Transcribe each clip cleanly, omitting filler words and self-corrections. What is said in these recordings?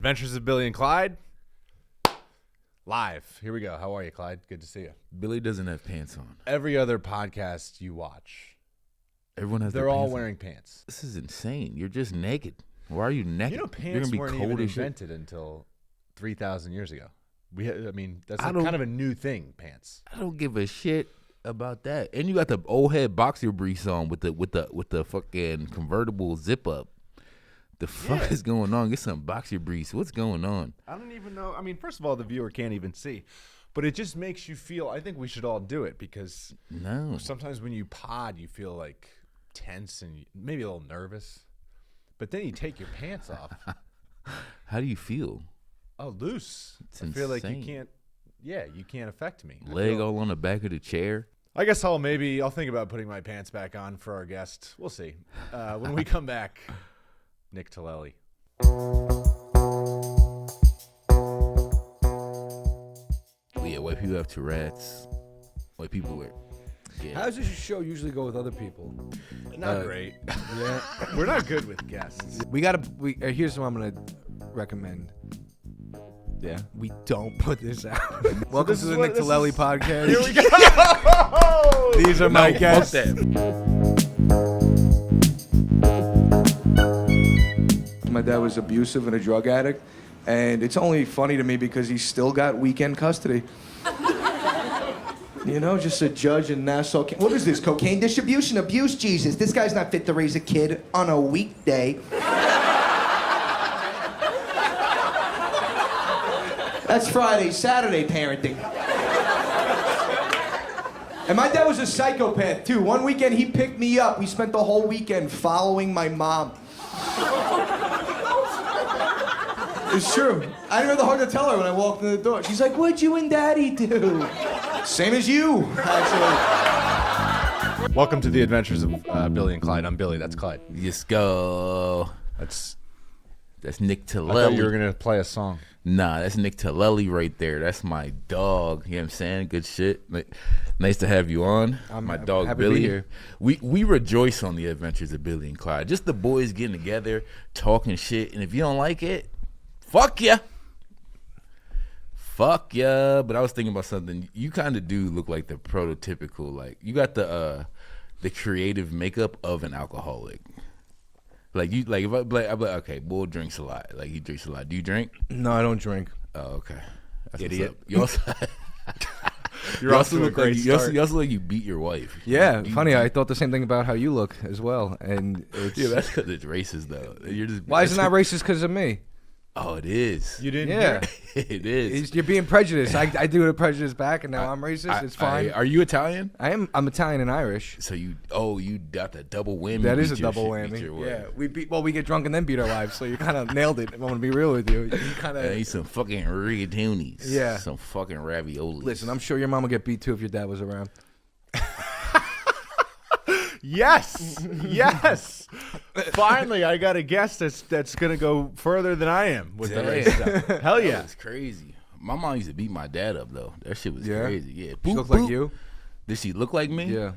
Adventures of Billy and Clyde. Live. Here we go. How are you, Clyde? Good to see you. Billy doesn't have pants on. Every other podcast you watch, Everyone has. they're all pants wearing on. pants. This is insane. You're just naked. Why are you naked? You know, You're pants gonna be weren't cold even as shit. invented until 3,000 years ago. That's I like kind of a new thing. Pants. I don't give a shit about that. And you got the old head boxer briefs on with the fucking convertible zip up. The fuck is going on? Get some boxer briefs. What's going on? I don't even know. I mean, first of all, the viewer can't even see, but it just makes you feel. I think we should all do it because sometimes when you pod, you feel like tense and maybe a little nervous, but then you take your pants off. How do you feel? Oh, loose. It's I feel like you insane. can't. Yeah, you can't affect me. Leg all on the back of the chair. I guess I'll think about putting my pants back on for our guest. We'll see. When we come back, Nick Tilleli. Yeah, white people have Tourette's. White people wear. Yeah. How does this show usually go with other people? Not great. Yeah. We're not good with guests. Here's what I'm going to recommend. Yeah. We don't put this out. Welcome this to is the what- Nick this Tilleli is- podcast. Here we go. These are my No, fuck guests. that. My dad was abusive and a drug addict, and it's only funny to me because he's still got weekend custody. You know, just a judge in Nassau. What is this, cocaine distribution? Abuse? Jesus, this guy's not fit to raise a kid on a weekday. That's Friday, Saturday parenting. And my dad was a psychopath, too. One weekend, he picked me up. We spent the whole weekend following my mom. It's true. I didn't have the heart to tell her when I walked in the door. She's like, what'd you and Daddy do? Same as you, actually. Welcome to the Adventures of Billy and Clyde. I'm Billy. That's Clyde. Let's go. That's Nick I thought you were Tilleli. gonna play a song. Nah, that's Nick Tilleli right there. That's my dog. You know what I'm saying? Good shit. Nice to have you on. My dog happy to Billy. be here. We rejoice on the Adventures of Billy and Clyde. Just the boys getting together, talking shit. And if you don't like it, fuck ya. Fuck ya. But I was thinking about something. You kind of do look like the prototypical, like, you got the creative makeup of an alcoholic. Like, you, like, if I'm like, okay, Bull drinks a lot. Like, he drinks a lot. Do you drink? No, I don't drink. Oh, okay. That's Idiot. what's up. You also, You're off to a look great like start. you also look like you beat your wife. Yeah, You- funny. I thought the same thing about how you look as well. And it's, Yeah, that's because it's racist, though. You're just, why isn't that racist because of me? Oh, it is. You didn't Yeah. hear? It is. You're being prejudiced. I do the prejudice back, and now I'm racist. It's fine. Are you Italian? I'm Italian and Irish. So you got the double whammy. That is a Beat your double shit, beat whammy. your wife. Yeah, we get drunk and then beat our wives. So you kind of nailed it. If I'm gonna be real with you. You kind I of need some fucking rigatonis. Yeah. Some fucking raviolis. listen. I'm sure your mom would get beat too if your dad was around. Yes, yes. Finally, I got a guest that's gonna go further than I am with the race Damn. stuff. Hell yeah. That's crazy. My mom used to beat my dad up, though. That shit was Yeah? crazy. Yeah. She Boop, looked like boop. you. Did she look like me? Yeah.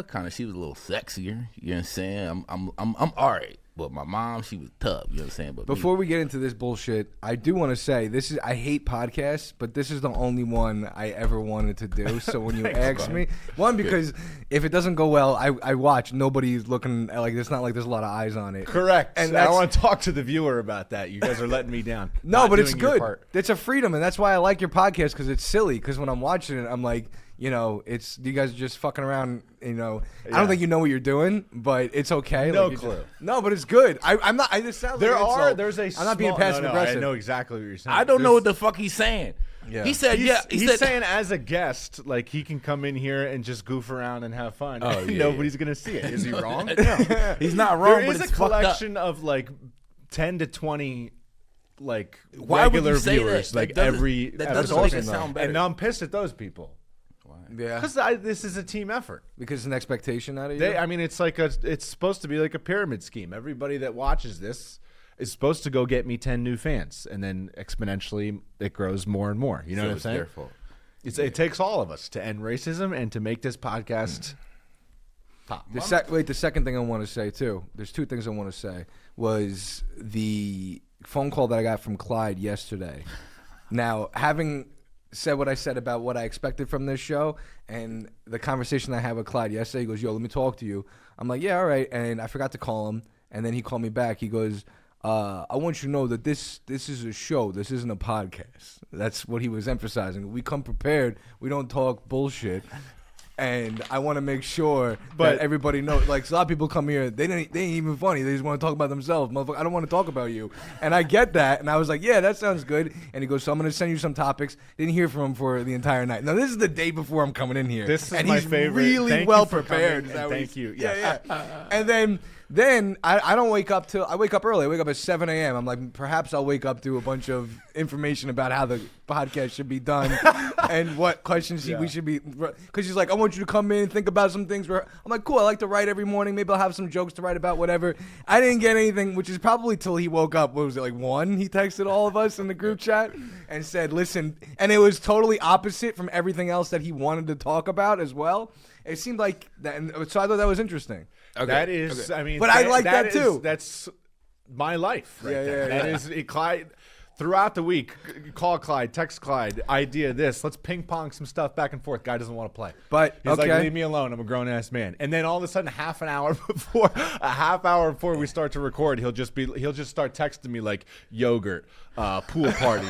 Kind of. She was a little sexier. You know what I'm saying? I'm all right. But my mom, she was tough. You know what I'm saying? But Before we get into this bullshit, I do want to say I hate podcasts, but this is the only one I ever wanted to do. So when you ask me, because if it doesn't go well, I watch. Nobody's looking like it's not like there's a lot of eyes on it. Correct. And And I that's- want to talk to the viewer about that. You guys are letting me down. No, Not but it's doing your good. part. It's a freedom, and that's why I like your podcast because it's silly. Because when I'm watching it, I'm like, it's you guys are just fucking around. I Yeah. don't think you know what you're doing, but it's okay. No Like, clue. No, but it's good. I'm not. I just sound like There's a I'm not being passive I aggressive. know exactly what you're saying. I don't know what the fuck he's saying. Yeah. He said, He's said, saying as a guest, like he can come in here and just goof around and have fun. Oh, yeah, Nobody's gonna see it. Is he wrong? No, he's not wrong, There but is a it's fucked up. collection of like 10 to 20 like Why would regular you say that? viewers, That like doesn't- every that episode. doesn't make it sound better. And now I'm pissed at those people Yeah, because this is a team effort. because it's an expectation out of you. I mean, it's supposed to be like a pyramid scheme. Everybody that watches this is supposed to go get me 10 new fans, and then exponentially it grows more and more. You know So what I'm it's saying? their fault. It takes all of us to end racism and to make this podcast top. The second thing I want to say too. There's two things I want to say. Was the phone call that I got from Clyde yesterday. Now, having said what I said about what I expected from this show and the conversation I had with Clyde yesterday, he goes, yo, let me talk to you. I'm like, yeah, all right. And I forgot to call him. And then he called me back. He goes, I want you to know that this is a show. This isn't a podcast. That's what he was emphasizing. We come prepared. We don't talk bullshit. And I want to make sure that everybody knows. Like, a lot of people come here, they ain't even funny. They just want to talk about themselves. Motherfucker, I don't want to talk about you. And I get that. And I was like, yeah, that sounds good. And he goes, so I'm going to send you some topics. Didn't hear from him for the entire night. Now, this is the day before I'm coming in here. This is and my he's favorite. really Thank well you for prepared. coming, and thank you. Yeah. And then I don't wake up I wake up early. I wake up at 7 a.m. I'm like, perhaps I'll wake up to a bunch of information about how the podcast should be done and what questions we should be. Because he's like, I want you to come in and think about some things. I'm like, cool, I like to write every morning. Maybe I'll have some jokes to write about, whatever. I didn't get anything, which is probably till he woke up. What was it, like 1? He texted all of us in the group chat and said, listen. And it was totally opposite from everything else that he wanted to talk about as well. It seemed like that. And so I thought that was interesting. Okay. That is, I mean, but I like that too. That's my life. Right there. That is Clyde. Throughout the week, call Clyde, text Clyde, idea this. Let's ping pong some stuff back and forth. Guy doesn't want to play. But he's like, leave me alone. I'm a grown ass man. And then all of a sudden, a half hour before we start to record, he'll just start texting me like yogurt, pool parties,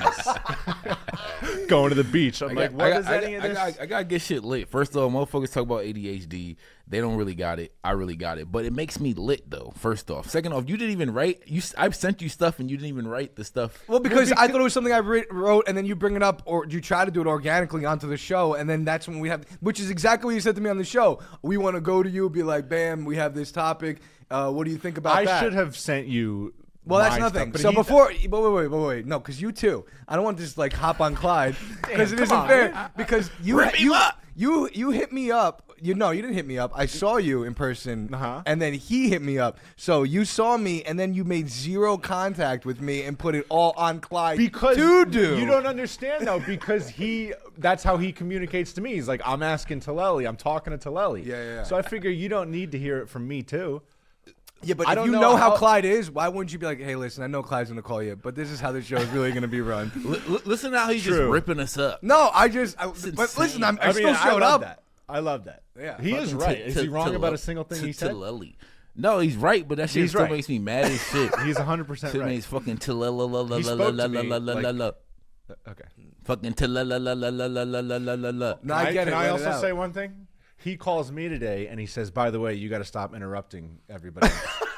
going to the beach. I'm like, what is any of this? I gotta get shit lit. First of all, motherfuckers talk about ADHD. They don't really got it. I really got it. But it makes me lit though. First off. Second off, you didn't even write. I've sent you stuff and you didn't even write the stuff. Well, because I thought it was something I wrote, and then you bring it up, or you try to do it organically onto the show, and then that's when we have, which is exactly what you said to me on the show. We want to go to you, be like, bam, we have this topic. What do you think about that? I should have sent you. Well, that's nothing. So wait. No, because you too. I don't want to just like hop on Clyde because it isn't fair. Because you hit me up. You didn't hit me up. I saw you in person, and then he hit me up. So you saw me, and then you made zero contact with me and put it all on Clyde. Because you don't understand though. Because that's how he communicates to me. He's like, I'm asking Tilleli. I'm talking to Tilleli. Yeah. So I figure you don't need to hear it from me too. Yeah, but if you know how Clyde is, why wouldn't you be like, hey, listen, I know Clyde's going to call you, but this is how the show is really going to be run. Listen to how he's just ripping us up. No, but listen, I still showed up. I love that. Yeah, he is right. Is he wrong about a single thing he said? Tilleli. No, he's right, but that shit still makes me mad as shit. He's 100% right. He's fucking Tilleli. Okay. Fucking Tilleli. No, I get it. Can I also say one thing? He calls me today and he says, by the way, you got to stop interrupting everybody.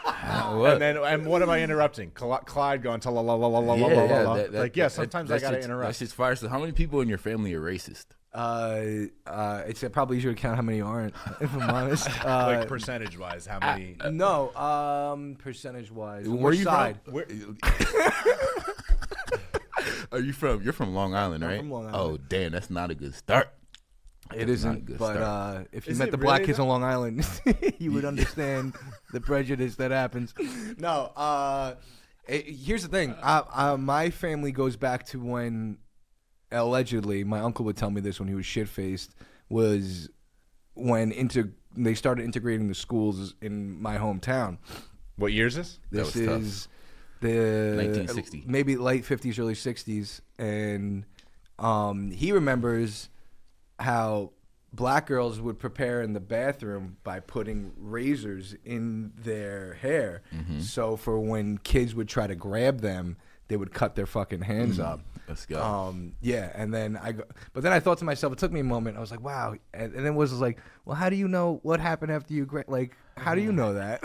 And what am I interrupting? Clyde going la la la la la la la. Like, yeah, sometimes I got to interrupt. That's just fire. So how many people in your family are racist? It's probably easier to count how many aren't, if I'm honest. Like percentage-wise, how many? No, percentage-wise. Where you side? from? Are you from? You're from Long Island, right? I'm from Long Island. Oh, damn, that's not a good start. It isn't, but if you met the black kids on Long Island, you would understand the prejudice that happens. No, here's the thing. My family goes back to when, allegedly, my uncle would tell me this when he was shit-faced, was when they started integrating the schools in my hometown. What year is this? This is the 1960. Maybe late 50s, early 60s. And he remembers how black girls would prepare in the bathroom by putting razors in their hair. Mm-hmm. So for when kids would try to grab them, they would cut their fucking hands up. Let's go. Yeah, and then but then I thought to myself, it took me a moment. I was like, wow. And then it was like, well, how do you know what happened after you how do you know that?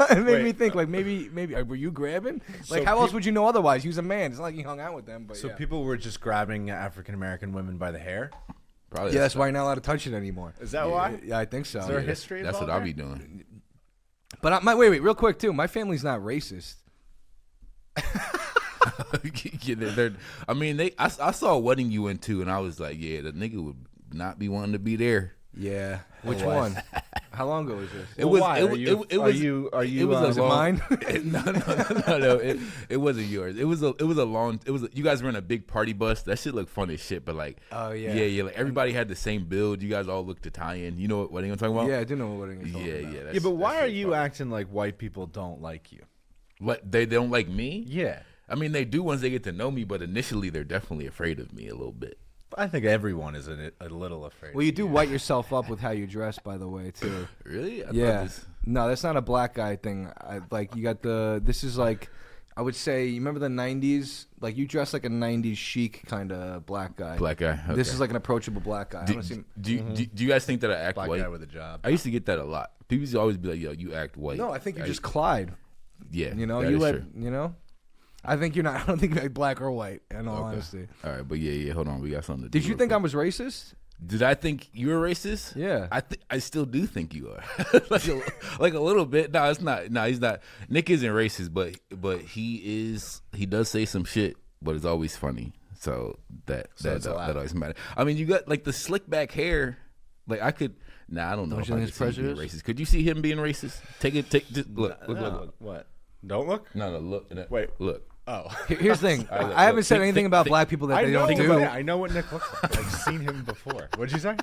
It made me think, like, maybe were you grabbing? Like, how else would you know otherwise? He was a man. It's not like he hung out with them. But so people were just grabbing African American women by the hair? Probably. Yeah, that's why you're not allowed to touch it anymore. Is that why? Yeah, I think so. Is there a history? That's what I'll be doing. But wait, real quick too. My family's not racist. I saw a wedding you went to, and I was like, yeah, the nigga would not be wanting to be there. Yeah. Which one? How long ago was this? It was mine? No. It wasn't yours. You guys were in a big party bus. That shit looked fun as shit. But like, oh yeah, yeah. Like everybody had the same build. You guys all looked Italian. You know what wedding I'm talking about? Yeah, I do know what wedding you're talking about. Yeah. But why are you acting like white people don't like you? What, they don't like me? Yeah. I mean, they do once they get to know me, but initially they're definitely afraid of me a little bit. I think everyone is a little afraid. Well, you do white yourself up with how you dress, by the way, too. Really? Yeah. No, that's not a black guy thing. Like, you got this is like, I would say, you remember the 90s? Like, you dress like a 90s chic kind of black guy. Black guy. Okay. This is like an approachable black guy. Do you guys think that I act black white? Guy with a job. I used to get that a lot. People used to always be like, yo, you act white. No, I think you're just Clyde. Yeah. You know, true. You know? I think you're not. I don't think you're like black or white, in all honesty. All right, but yeah, hold on. We got something to do. Did you think I was racist? Did I think you were racist? Yeah. I still do think you are. like a little bit. No, it's not. No, he's not. Nick isn't racist, but he is. He does say some shit, but it's always funny. So that always matters. I mean, you got like the slick back hair. Like I could. Nah, I don't know. Don't if you I think could it's see him being prejudice? racist. Could you see him being racist? Just look. What? Don't look. No, look. Wait. Look. Oh. Here's the thing. Right, I haven't said anything about black people that they don't do. I know what Nick looks like. I've seen him before. What'd you say?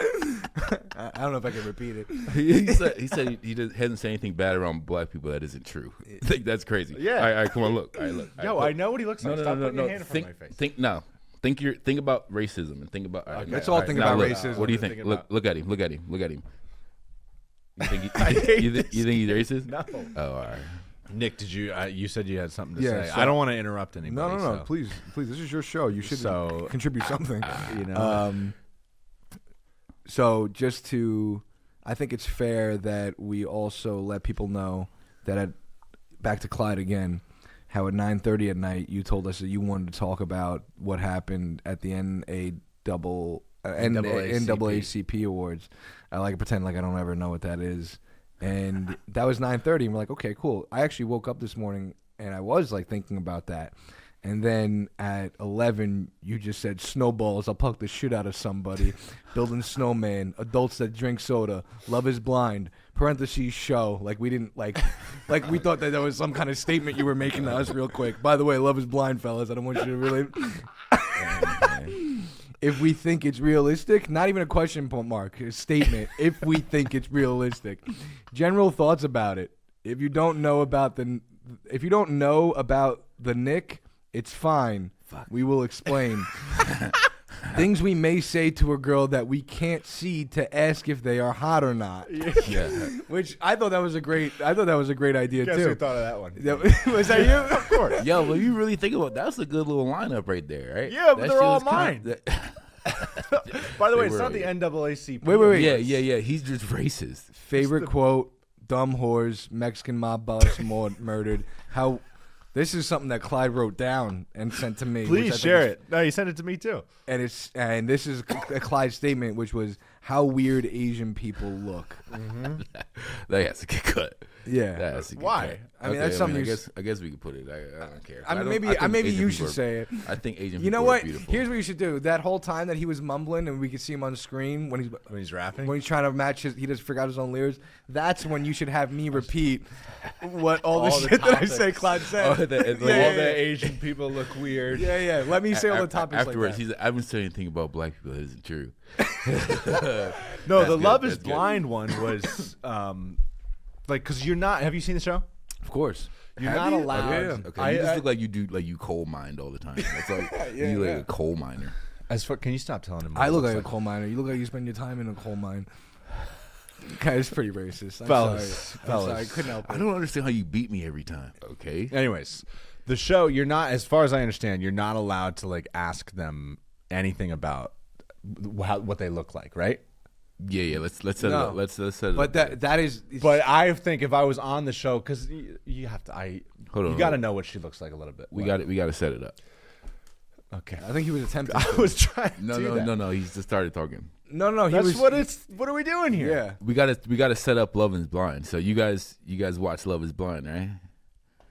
I don't know if I can repeat it. he said he hasn't said anything bad around black people that isn't true. I think that's crazy. Yeah. All right, come on, look. All right, look. Yo, I know what he looks like. Stop putting your hand in front of my face. Think about racism and think about. Okay, let's all think about racism. What do you think? Look at him. Look at him. You think you think he's racist? No. Oh, all right. Nick, did you said you had something to say? So I don't want to interrupt anybody. No. So. Please. This is your show. You should contribute something. You know. So I think it's fair that we also let people know that back to Clyde again, how at 9:30 at night you told us that you wanted to talk about what happened at the NAACP Awards. I like to pretend like I don't ever know what that is. And that was 9:30, and we're like, okay, cool. I actually woke up this morning, and I was like thinking about that. And then at 11, you just said snowballs. I'll puck the shit out of somebody. Building snowman. Adults that drink soda. Love is blind. Parentheses show. Like we didn't like we thought that was some kind of statement you were making to us real quick. By the way, love is blind, fellas. I don't want you to really. If we think it's realistic, not even a question mark, a statement. If we think it's realistic, general thoughts about it. If you don't know about the Nick, it's fine. Fuck. We will explain. Things we may say to a girl that we can't see to ask if they are hot or not. Yeah. Which I thought that was a great idea. Guess too. who thought of that one? Was that you? Of course. Yo, well, you really think about that's a good little lineup right there, right? Yeah, but that they're all shit was mine. By the way, it's not the yeah. NAACP. Wait. Yeah. He's just racist. Favorite quote: "Dumb whores, Mexican mob boss murdered." How? This is something that Clyde wrote down and sent to me. Please share it. No, you sent it to me too. And this is a Clyde statement, which was how weird Asian people look. Mm-hmm. That has to get cut. Yeah. Why? I mean, that's something. I guess we could put it. I don't care. I mean, maybe you should say it. I think Asian. You know people what? are beautiful. Here's what you should do. That whole time that he was mumbling and we could see him on the screen when he's rapping, when he's trying to match he just forgot his own lyrics. That's when you should have me repeat what all the shit that I say. Clyde said. All the Asian people look weird. Yeah. Let me say all the topics afterwards. like that. I haven't said anything about black people that isn't true. No, the Love is Blind one was like, because you're not. Have you seen the show? Of course. You're not allowed. Okay. You just look like you do, like you coal mined all the time. That's like you look like a coal miner. Can you stop telling him? I look like a coal miner. You look like you spend your time in a coal mine. Okay, it's pretty racist. I'm sorry. I couldn't help it. I don't understand how you beat me every time. Okay. Anyways, the show, you're not, as far as I understand, you're not allowed to like ask them anything about what they look like, right? Yeah. Let's set it up. Let's set it but up. that is. But I think if I was on the show, because you have to, hold on. You got to know what she looks like a little bit. We got to set it up. Okay. I think he was attempting. I was trying. No. He just started talking. No. What are we doing here? Yeah. We got to set up Love is Blind. So you guys watch Love is Blind, right?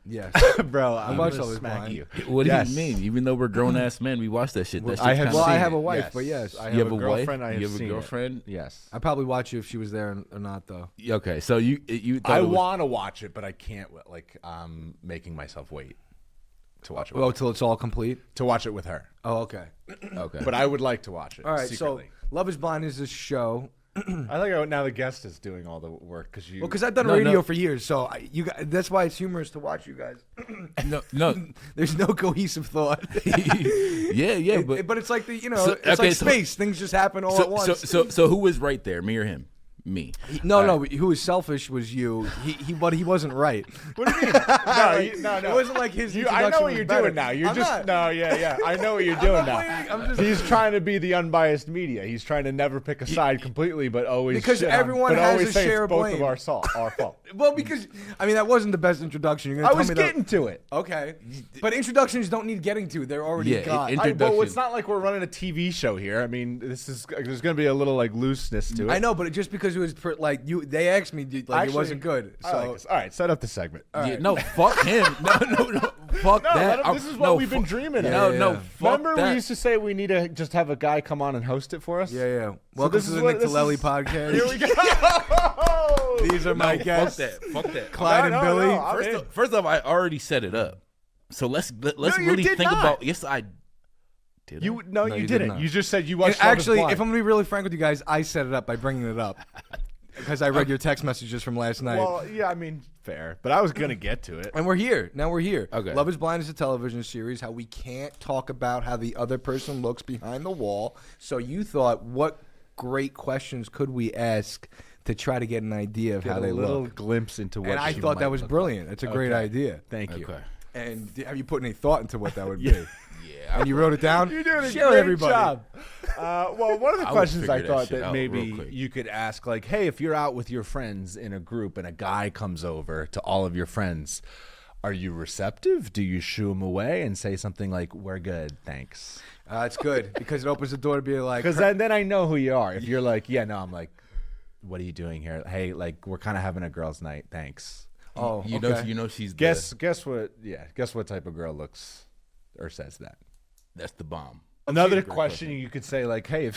Yes. Bro, I'm watch gonna Love is smack Blind. you. What do you mean? Even though we're grown ass men, we watch that shit. That I have. shit's Well, I seen have a it, wife, yes. but yes. I You have a girlfriend. wife? I have You have a seen girlfriend? It. Yes. I'd probably watch you if she was there or not, though. Okay, so you I want to watch it, but I can't. Like, I'm making myself wait to watch it. Oh, till it's all complete. To watch it with her. Oh, okay. okay. But I would like to watch it. All right. secretly. So, Love is Blind is this show I like how now the guest is doing all the work because you. Well, because I've done radio for years, so that's why it's humorous to watch you guys. No, there's no cohesive thought. yeah, but it's like it's like space. Things just happen all at once. So who was right there, me or him? Me. No. Who was selfish was you. But he wasn't right. What do you mean? No. It wasn't like his. I know what you're doing now. You're just no, yeah. I know what you're doing now. He's trying to be the unbiased media. He's trying to never pick a side completely, but always because everyone has a share of blame. Both of our fault. Well, because that wasn't the best introduction. You're gonna I was getting to it. Okay, but introductions don't need getting to. They're already got. Well, it's not like we're running a TV show here. I mean, there's going to be a little like looseness to it. I know, but just because it was they asked me like it wasn't good. So all right, set up the segment. Right. No, fuck him. No, fuck that. This is what we've been dreaming of. No, fuck Remember that. we used to say we need to just have a guy come on and host it for us? Yeah. Welcome to the Nick Tilleli podcast. Here we go. These are my guests. Fuck that. Clyde and Billy. First off, I already set it up. So let's really think about. Yes, I did. You didn't. You just said you watched. Actually, if I'm gonna be really frank with you guys, I set it up by bringing it up. Because I read your text messages from last night. Well, yeah, I mean, fair. But I was going to get to it. And we're here. Now we're here. Okay. Love is Blind is a television series. How we can't talk about how the other person looks behind the wall. So you thought, what great questions could we ask to try to get an idea of how they look? A little glimpse into what and I thought that was brilliant. It's a great idea. Thank you. Okay. And have you put any thought into what that would be? Yeah. And you wrote it down? You're doing a Share great everybody. job. Well, one of the questions I thought that real maybe quick. you could ask, like, hey, if you're out with your friends in a group and a guy comes over to all of your friends, are you receptive? Do you shoo him away and say something like, we're good, thanks? It's good because it opens the door to be like. Because then I know who you are. If you're like, yeah, no, I'm like, what are you doing here? Hey, like, we're kind of having a girls' night, thanks. Oh, you know she's guess what type of girl looks or says that. That's the bomb. Another question you could say, like, hey,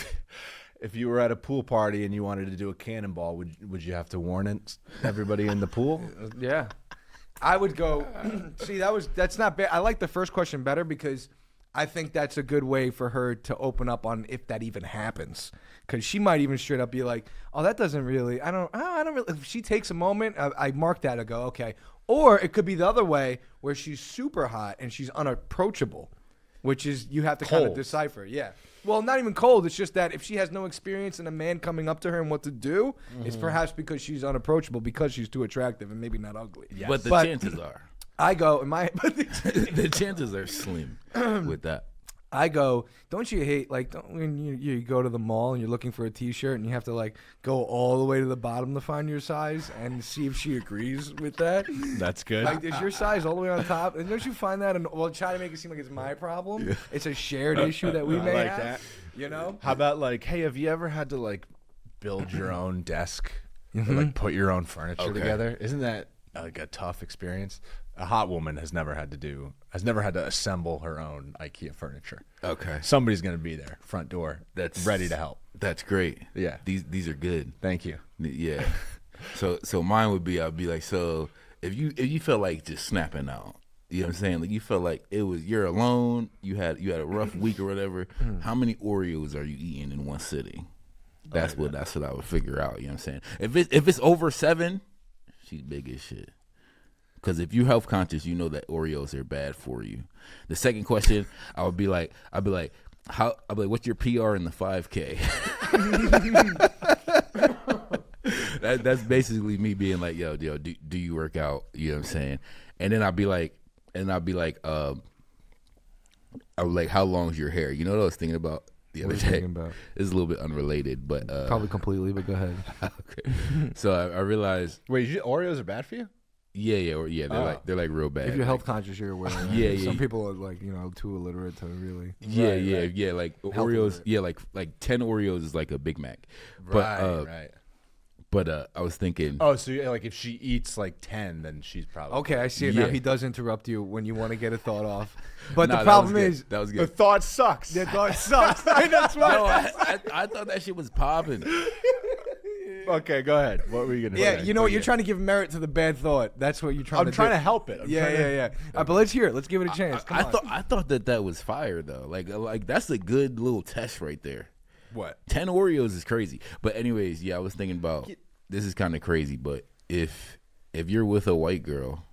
if you were at a pool party and you wanted to do a cannonball, would you have to warn everybody in the pool? Yeah, I would go. See, that's not bad. I like the first question better because I think that's a good way for her to open up on if that even happens. Because she might even straight up be like, "Oh, that doesn't really. I don't really." If she takes a moment, I mark that. I go, okay. Or it could be the other way where she's super hot and she's unapproachable. Which is you have to kind of decipher, yeah. Well, not even cold. It's just that if she has no experience in a man coming up to her and what to do, it's perhaps because she's unapproachable because she's too attractive and maybe not ugly. Yes. But the chances are, the chances are slim with that. I go, don't you hate when you go to the mall and you're looking for a T-shirt and you have to like go all the way to the bottom to find your size and see if she agrees with that? That's good. Like, is your size all the way on top? And don't you find that? Try to make it seem like it's my problem. Yeah. It's a shared issue that we may like have. That. You know? How about like, hey, have you ever had to like build your own desk or like put your own furniture together? Isn't that like a tough experience? A hot woman has never had to assemble her own IKEA furniture. Okay. Somebody's going to be there, front door, that's ready to help. That's great. Yeah. These are good. Thank you. Yeah. So mine would be, I'd be like, so if you felt like just snapping out, you know what I'm saying? Like you felt like you're alone, you had a rough week or whatever. How many Oreos are you eating in one sitting? That's what I would figure out, you know what I'm saying? If it's over 7, she's big as shit. Because if you're health conscious, you know that Oreos are bad for you. The second question, I'd be like, what's your PR in the 5K? That's basically me being like, yo, do you work out? You know what I'm saying? And then I'd be like, how long is your hair? You know what I was thinking about the other day? It's a little bit unrelated, but probably completely. But go ahead. Okay. So I realized. Wait, Oreos are bad for you? Yeah. They're like real bad. If you're health conscious, you're aware. Yeah. Some people are like too illiterate to really. Yeah. Like Oreos. Yeah, like 10 Oreos is like a Big Mac. Right. But I was thinking. Oh, so like if she eats like 10, then she's probably okay. I see it now. He does interrupt you when you want to get a thought off. But the problem is that was good. The thought sucks. The thought sucks. That's right. No, I thought that shit was popping. Okay, go ahead. What were you gonna say? Yeah, you know what? You're trying to give merit to the bad thought. That's what you're trying to do. I'm trying to help it. Yeah. But let's hear it. Let's give it a chance. I thought that was fire though. Like that's a good little test right there. What? 10 Oreos is crazy. But anyways, yeah, I was thinking about this is kind of crazy, but if you're with a white girl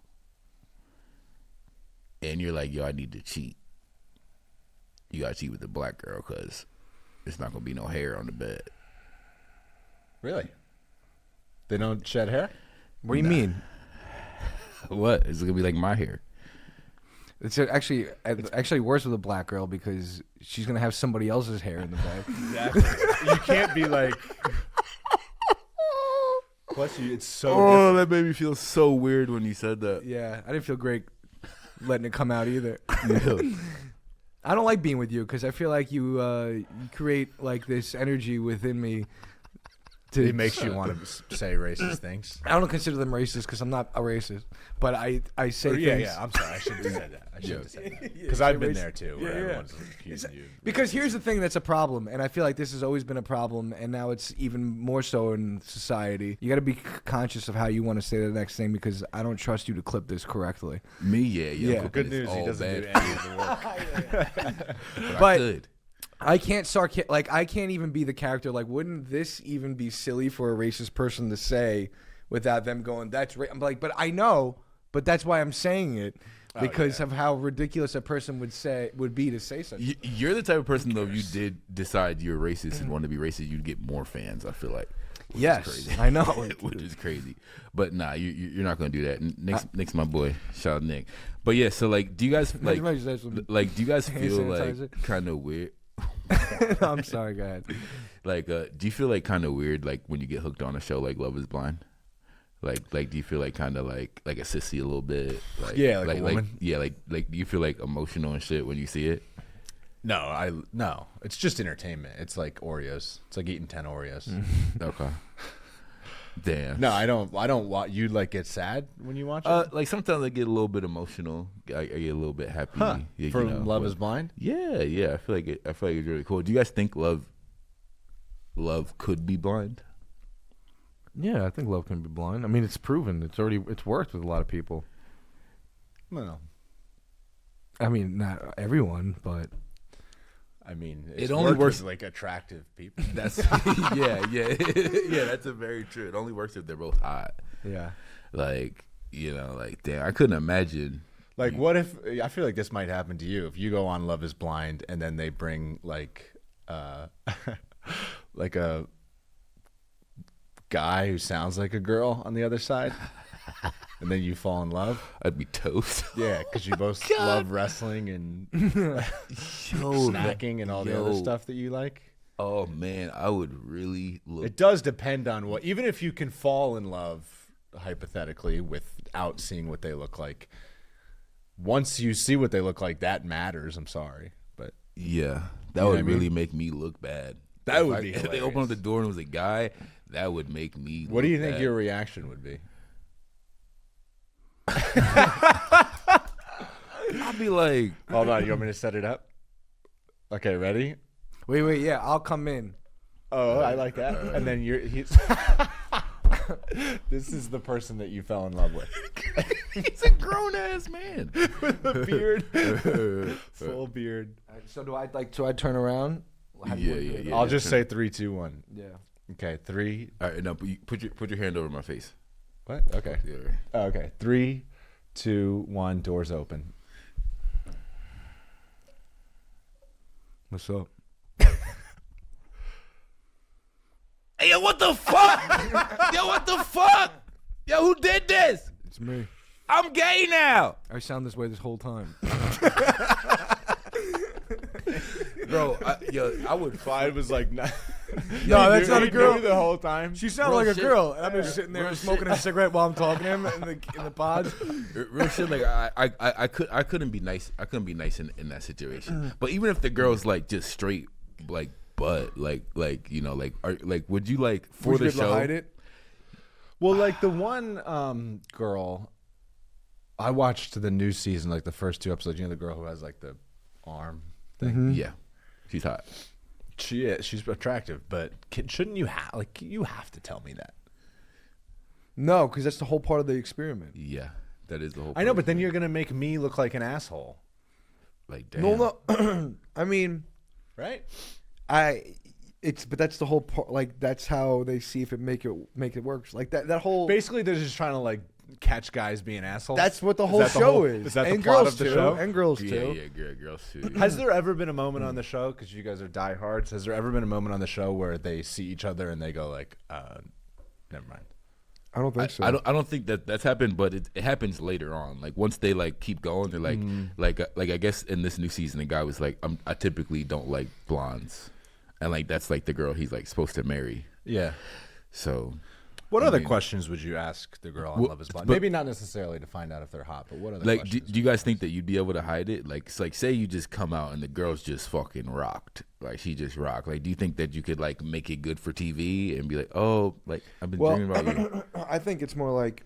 and you're like, yo, I need to cheat, you gotta cheat with the black girl because there's not gonna be no hair on the bed. Really? They don't shed hair? What do you mean? What? It's gonna be like my hair. It's actually worse with a black girl because she's gonna have somebody else's hair in the bed. Exactly. You can't be like. Plus, it's so. Oh, that made me feel so weird when you said that. Yeah, I didn't feel great letting it come out either. I don't like being with you because I feel like you create like this energy within me. It makes you want to say racist things. I don't consider them racist because I'm not a racist, but I say things. Yeah. I'm sorry. I shouldn't have said that. I shouldn't have said that because I've been there too. Where everyone's accusing you. Because here's the thing that's a problem, and I feel like this has always been a problem, and now it's even more so in society. You got to be conscious of how you want to say the next thing because I don't trust you to clip this correctly. Me, yeah. Good news. He doesn't do any of the work. But I could. I can't I can't even be the character. Like, wouldn't this even be silly for a racist person to say without them going, "That's I'm like," but I know, but that's why I'm saying it because of how ridiculous a person would be to say such. You're the type of person though. If you did decide you're racist and want to be racist, you'd get more fans. I feel like. Yes, I know, which is crazy. But nah, you're not gonna do that. Nick's my boy. Shout out Nick. But yeah, so like, do you guys do you guys feel like kind of weird? No, I'm sorry, go ahead. Like, do you feel like kind of weird, like when you get hooked on a show like Love Is Blind? Like, do you feel like kind of like a sissy a little bit? Like, yeah, like a woman. Like, do you feel like emotional and shit when you see it? No. It's just entertainment. It's like Oreos. It's like eating 10 Oreos. Okay. Damn. No, I don't want you like get sad when you watch it. Like sometimes I get a little bit emotional. I get a little bit happy. Yeah, for Love Is Blind. Yeah. I feel like it's really cool. Do you guys think love could be blind? Yeah, I think love can be blind. I mean, it's proven. It's worked with a lot of people. No. I mean, not everyone, but. I mean, it only works with, like attractive people. That's yeah. That's a very true. It only works if they're both hot. Yeah, like like damn, I couldn't imagine. Like, what if I feel like this might happen to you if you go on Love Is Blind and then they bring like like a guy who sounds like a girl on the other side. And then you fall in love. I'd be toast. Yeah, because you both love wrestling and snacking and all the other stuff that you like. Oh man, I would really look. It does depend on what. Even if you can fall in love hypothetically without seeing what they look like, once you see what they look like, that matters. I'm sorry, but yeah, that would really make me look bad. That would be. If they opened up the door and it was a guy, that would make me. What do you think your reaction would be? I'd be like, hold on, you want me to set it up? Okay, ready? Wait, yeah, I'll come in. Oh, I like that. And then this is the person that you fell in love with. He's a grown ass man with a beard, full beard. So do I turn around? Yeah. I'll just say 3, 2, 1. Yeah. Okay, 3. All right, now put your hand over my face. What? Okay. Okay. 3, 2, 1. Doors open. What's up? Hey, yo, what the fuck? Yo, what the fuck? Yo, who did this? It's me. I'm gay now. I sound this way this whole time. Bro, I would. Clyde was like, no, that's not a girl. The whole time. She sounded like a girl. And I'm just sitting there smoking a cigarette while I'm talking to him in the pods. Real shit. Like I couldn't be nice. I couldn't be nice in that situation. But even if the girl's like just straight like butt, like would you like for the show? Hide it? Well, like the one girl, I watched the new season, like the first 2 episodes. You know the girl who has like the arm thing. Mm-hmm. Yeah, she's hot. She's attractive, but shouldn't you you have to tell me that? No, because that's the whole part of the experiment. Yeah, that is the whole. I know, but then you're gonna make me look like an asshole. Like, damn. No. I mean, right? but that's the whole part. Like that's how they see if it make it work. Like that whole. Basically, they're just trying to like catch guys being assholes. That's what the whole show is. Is that and the plot girls of the too, show? And girls too. Yeah, girls too. Has there ever been a moment on the show, because you guys are diehards, has there ever been a moment on the show where they see each other and they go like, never mind? I don't think so. I don't think that's happened, but it happens later on. Like once they like keep going, they're like I guess in this new season, the guy was like, I typically don't like blondes, and like that's like the girl he's like supposed to marry. Yeah. So, what other questions would you ask the girl on Love Is Blind? Maybe not necessarily to find out if they're hot, but what other like questions? do you guys think that you'd be able to hide it? Like, it's like say you just come out and the girl's just fucking rocked, like she just rocked. Like, do you think that you could like make it good for TV and be like, oh, like I've been dreaming about you? I think it's more like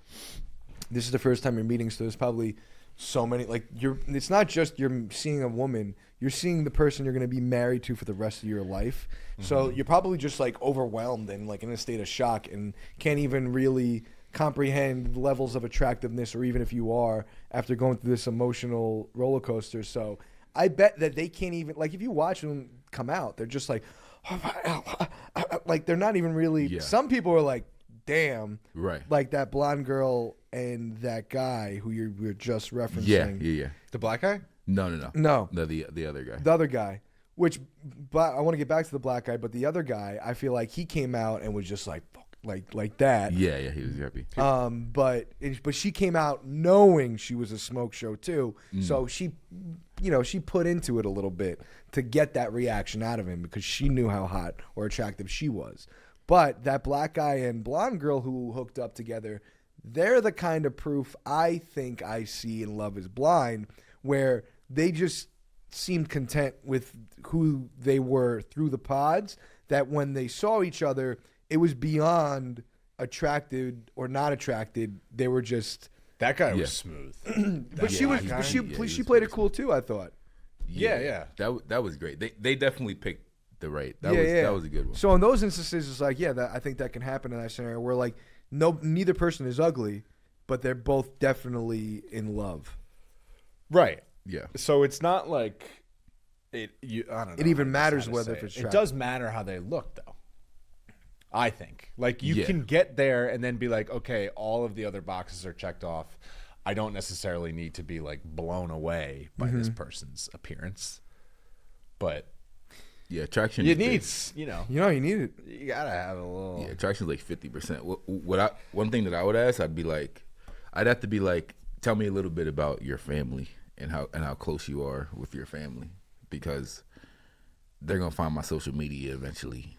this is the first time you're meeting, so there's probably so many like it's not just you're seeing a woman, you're seeing the person you're going to be married to for the rest of your life. So you're probably just like overwhelmed and like in a state of shock and can't even really comprehend levels of attractiveness, or even if you are, after going through this emotional roller coaster. So I bet that they can't even, like if you watch them come out, they're just like like they're not even really some people are like, damn, right, like that blonde girl and that guy who you were just referencing. Yeah. The black guy? No. The other guy. The other guy, which, but I want to get back to the black guy, but the other guy, I feel like he came out and was just like, like that. Yeah, he was happy. But she came out knowing she was a smoke show too, so she put into it a little bit to get that reaction out of him because she knew how hot or attractive she was. But that black guy and blonde girl who hooked up together, they're the kind of proof I think I see in Love Is Blind, where they just seemed content with who they were through the pods, that when they saw each other, it was beyond attracted or not attracted. They were just... That guy was smooth. But she played it cool too, I thought. Yeah. That was great. They definitely picked the right. That was a good one. So in those instances, it's like, I think that can happen in that scenario where like neither person is ugly, but they're both definitely in love. Right. Yeah. So it's not like I don't know. It even matters whether if it's it does matter how they look though. I think. Like you can get there and then be like, okay, all of the other boxes are checked off. I don't necessarily need to be like blown away by this person's appearance. But yeah, attraction. You need it. You gotta have a little. Yeah, attraction's like 50%. One thing that I would ask, I'd have to be like, tell me a little bit about your family and how close you are with your family, because they're gonna find my social media eventually.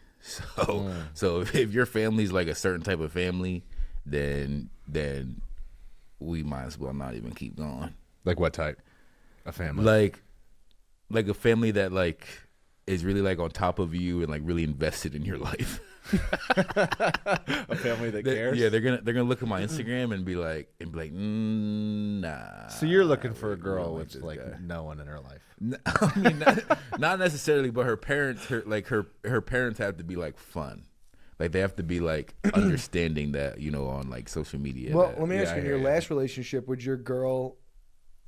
So if your family's like a certain type of family, then we might as well not even keep going. Like what type? A family. Like a family that like is really like on top of you and like really invested in your life. A family that cares. Yeah, they're gonna look at my Instagram and be like, nah. So you're looking for a girl with like no one in her life. I mean, not necessarily, but her parents have to be like fun. Like they have to be like understanding that, on like social media. Well, let me ask you, in your last relationship, would your girl,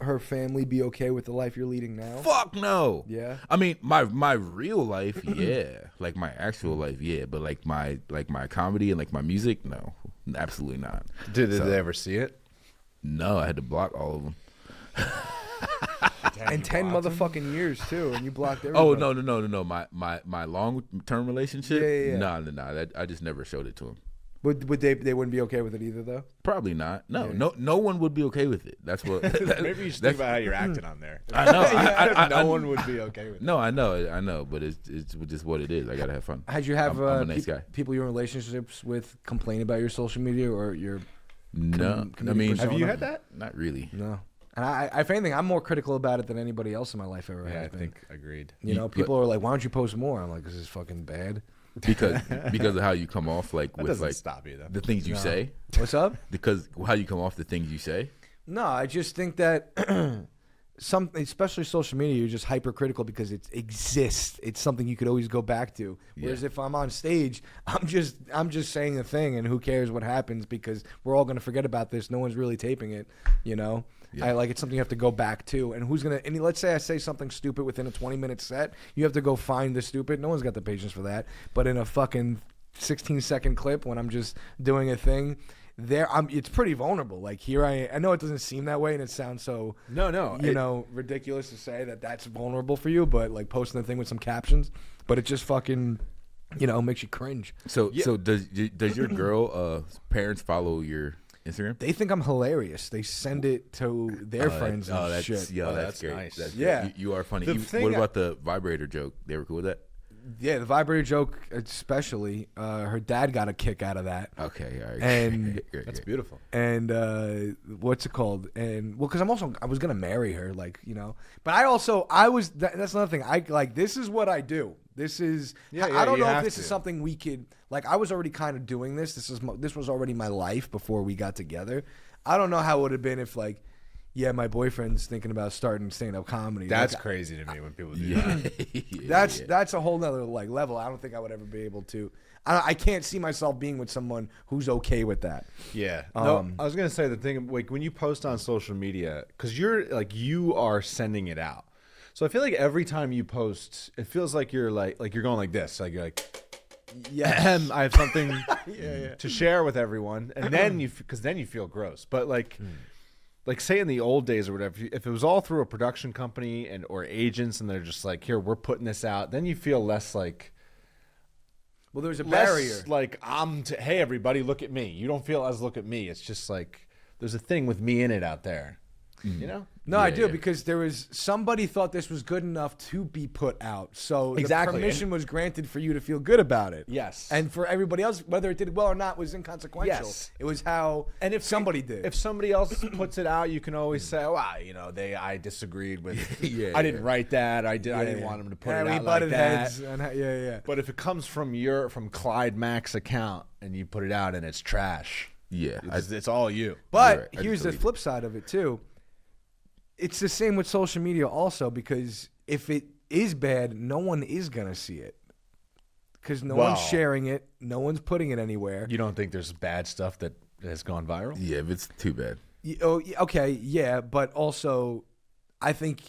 her family, be okay with the life you're leading now? Fuck no. Yeah. I mean, my real life, yeah. Like my actual life, yeah. But like my comedy and like my music, no, absolutely not. Did they ever see it? No, I had to block all of them. And 10 motherfucking years too, and you blocked everybody. Oh no. My long term relationship. Yeah. No. I just never showed it to them. Would they wouldn't be okay with it either though? Probably not. No one would be okay with it. That's what. Maybe you should think about how you're acting on there. I know. No one would be okay with it. No, I know, but it's just what it is. I gotta have fun. Had you have I'm a nice guy. people you're in relationships with complain about your social media or your? No, I mean, have you had that? Not really. No. And I, if anything, I'm more critical about it than anybody else in my life ever has Yeah, I been. think agreed. People are like, "Why don't you post more?" I'm like, "This is fucking bad." Because of how you come off, like That with doesn't like stop you though. the things you say. What's up? Because how you come off the things you say. No, I just think that especially social media, you're just hypercritical because it exists. It's something you could always go back to. Whereas if I'm on stage, I'm just saying a thing, and who cares what happens because we're all gonna forget about this. No one's really taping it, Yeah. It's something you have to go back to. And let's say I say something stupid within a 20-minute set. You have to go find the stupid. No one's got the patience for that. But in a fucking 16-second clip when I'm just doing a thing, it's pretty vulnerable. Like here I know it doesn't seem that way and it sounds so ridiculous to say that that's vulnerable for you, but like posting the thing with some captions, but it just fucking makes you cringe. So does your girl parents follow your Instagram? They think I'm hilarious. They send it to their friends and shit. Yeah, that's great. Nice. That's yeah. Great. You are funny. What about the vibrator joke? They were cool with that? Yeah, the vibrator joke especially. Her dad got a kick out of that. Okay, all right. And that's beautiful. And what's it called? And because I was gonna marry her, But I was. That's another thing. This is what I do. This is. I don't know if this is something we could. I was already kind of doing this. This was already my life before we got together. I don't know how it would have been if my boyfriend's thinking about starting stand-up comedy. That's crazy to me when people do that. That's a whole nother level. I don't think I would ever be able to. I can't see myself being with someone who's okay with that. Yeah. No, I was gonna say the thing when you post on social media, because you are sending it out. So I feel like every time you post, it feels like you're you're going like this. Like you're like, yeah, I have something to share with everyone, and then you feel gross. But say in the old days or whatever, if it was all through a production company or agents, and they're just like, here, we're putting this out, then you feel less like. Well, there's a barrier. Hey everybody, look at me. You don't feel as look at me. It's just like there's a thing with me in it out there. You know? No, I do because there was somebody thought this was good enough to be put out. So the permission was granted for you to feel good about it. Yes. And for everybody else, whether it did well or not was inconsequential. Yes. It was how if somebody did. If somebody else puts it out, you can always say, I disagreed with I didn't write that. I didn't want them to put it out like that. Heads. But if it comes from Clyde Mack's account and you put it out and it's trash. Yeah. It's all you. But here's the flip side of it too. It's the same with social media also, because if it is bad, no one is going to see it. Because no one's sharing it. No one's putting it anywhere. You don't think there's bad stuff that has gone viral? Yeah, if it's too bad. Okay, yeah, but also I think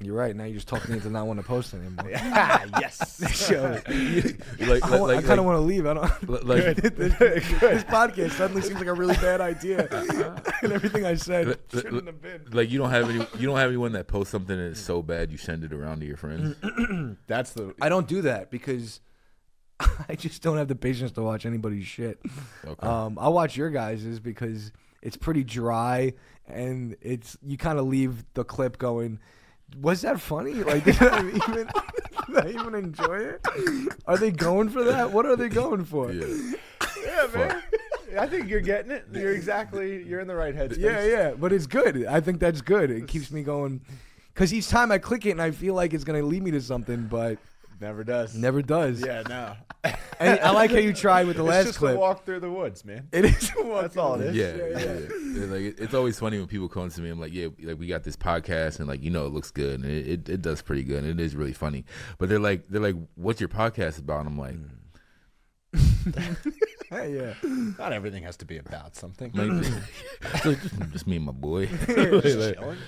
you're right. Now you're just talking me into not want to post anymore. Yes. I kind of want to leave. I don't. This podcast suddenly seems like a really bad idea, and everything I said shouldn't have been. You don't have anyone that posts something and it's so bad you send it around to your friends. I don't do that because I just don't have the patience to watch anybody's shit. Okay. I'll watch your guys's because it's pretty dry and you kind of leave the clip going. Was that funny? Did I even enjoy it? Are they going for that? What are they going for? Yeah, man. I think you're getting it. You're in the right headspace. Yeah. But it's good. I think that's good. It keeps me going. Because each time I click it and I feel like it's going to lead me to something, but never does. Yeah, no. And I like how you tried with the last just clip. A walk through the woods, man. It is a walk. That's all it is. Yeah. It's always funny when people come to me. I'm like, we got this podcast, and it looks good, and it does pretty good, and it is really funny. But they're like, what's your podcast about? And I'm like, yeah. Not everything has to be about something. Just me and my boy. Just chilling.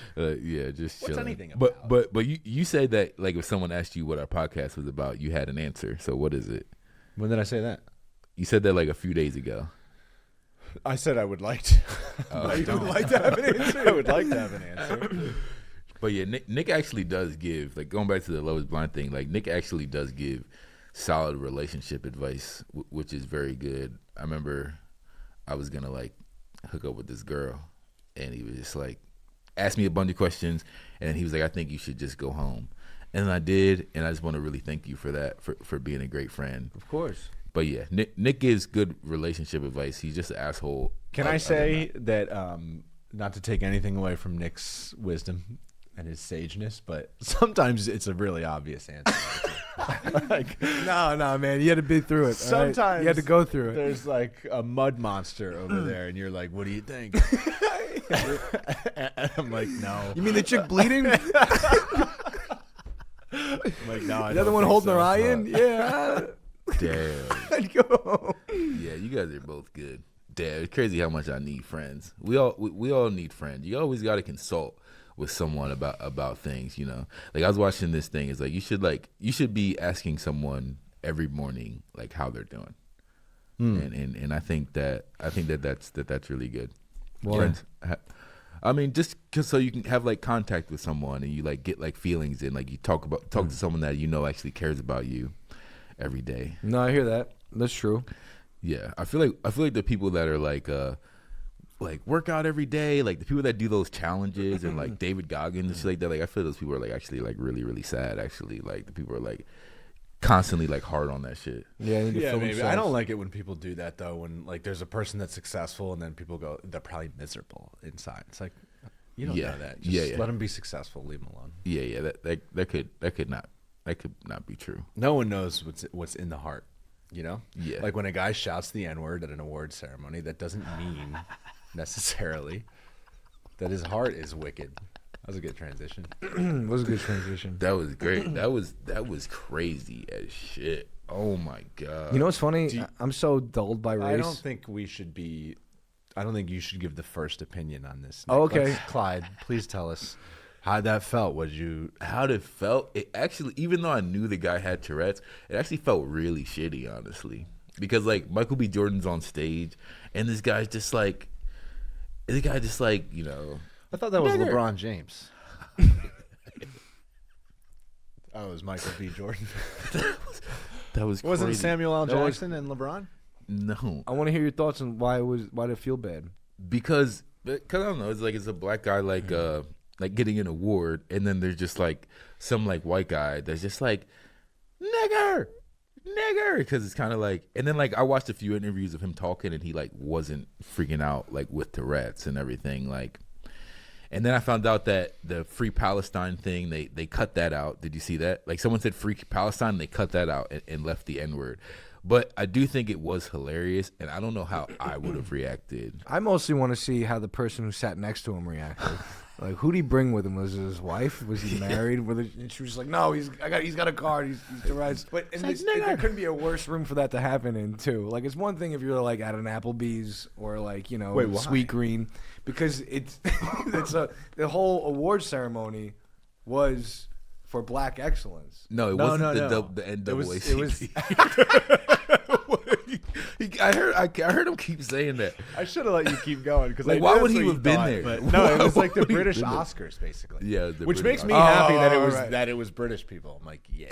Just chilling. What's anything about? But you said that if someone asked you what our podcast was about, you had an answer. So what is it? When did I say that? You said that a few days ago. I said I would like to. I would like to have an answer. I would like to have an answer. But yeah, Nick actually does give, going back to the Love is Blind thing, Nick actually does give solid relationship advice, which is very good. I remember I was going to hook up with this girl, and he was just asked me a bunch of questions, and he was like, I think you should just go home. And I did, and I just want to really thank you for that, for being a great friend. Of course. But yeah, Nick gives good relationship advice. He's just an asshole. Can I say that, not to take anything away from Nick's wisdom and his sageness, but sometimes it's a really obvious answer. No, man, you had to be through it. Sometimes right? You had to go through it. There's a mud monster over there, and you're like, "What do you think?" And I'm like, "No." You mean the chick bleeding? I'm like, no. The other one holding her eye in? Yeah. Damn. I'd go home. Yeah, you guys are both good. Damn, it's crazy how much I need friends. We all need friends. You always got to consult with someone about things, you know. Like I was watching this thing. It's like you should be asking someone every morning like how they're doing. And I think that's really good. Well, Friends, I mean, just cause so you can have like contact with someone and you like get like feelings and like you talk to someone that you know actually cares about you every day. No, I hear that. That's true. Yeah, I feel like the people that are like work out every day, like the people that do those challenges and like David Goggins and shit like that. Like I feel those people are like actually like really really sad. Actually, like the people are like constantly like hard on that shit. Yeah, maybe. I don't like it when people do that though. When like there's a person that's successful and then people go, they're probably miserable inside. It's like you don't know that. Just let them be successful. Leave them alone. Yeah. That could not be true. No one knows what's in the heart. You know? Yeah. Like when a guy shouts the N-word at an award ceremony, that doesn't mean necessarily that his heart is wicked. That was a good transition. It was a good transition. That was great. That was crazy as shit. Oh my god. You know what's funny? I'm so dulled by race. I don't think you should give the first opinion on this. Nick. Oh, okay. Clyde, please tell us how that felt. How it felt? It actually, even though I knew the guy had Tourette's, it actually felt really shitty, honestly. Because like Michael B. Jordan's on stage, and this guy just like, you know. I thought that was LeBron James. Oh, it was Michael B. Jordan. That was crazy. Wasn't Samuel L. Jackson and LeBron? No. I want to hear your thoughts on why did it feel bad? Because I don't know. It's a black guy like getting an award, and then there's just like some like white guy that's just like nigger, because it's kind of like. And then like I watched a few interviews of him talking, and he like wasn't freaking out like with Tourette's and everything like. And then I found out that the Free Palestine thing, they cut that out. Did you see that? Like someone said Free Palestine, they cut that out and left the N-word. But I do think it was hilarious, and I don't know how I would have reacted. I mostly want to see how the person who sat next to him reacted. Like, who'd he bring with him? Was it his wife? Was he married? And she was like, no, he's got a card. He's Tourette's. But there couldn't be a worse room for that to happen in, too. Like, it's one thing if you're, like, at an Applebee's or, like, you know, Sweet Green. Because the whole award ceremony was for black excellence. No, it wasn't the NAACP. It was I heard him keep saying that. I should have let you keep going because like, why would he have been there? But no, it was like the British Oscars, basically. Yeah, which makes me happy that it was British people. I'm like, yeah.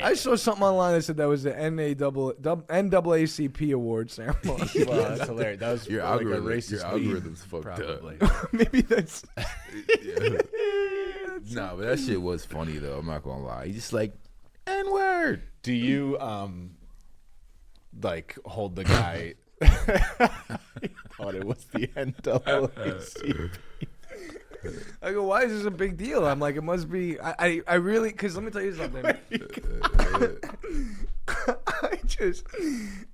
I saw something online that said that was the NAACP award ceremony. Well, that's hilarious. That was your like algorithm. a racist Your algorithm's fucked probably. up. Maybe that's. No, but that shit was funny though. I'm not gonna lie. He's just like N-word. Do you like hold the guy? I thought it was the NAACP. I go, why is this a big deal? I'm like, it must be. I really, because let me tell you something.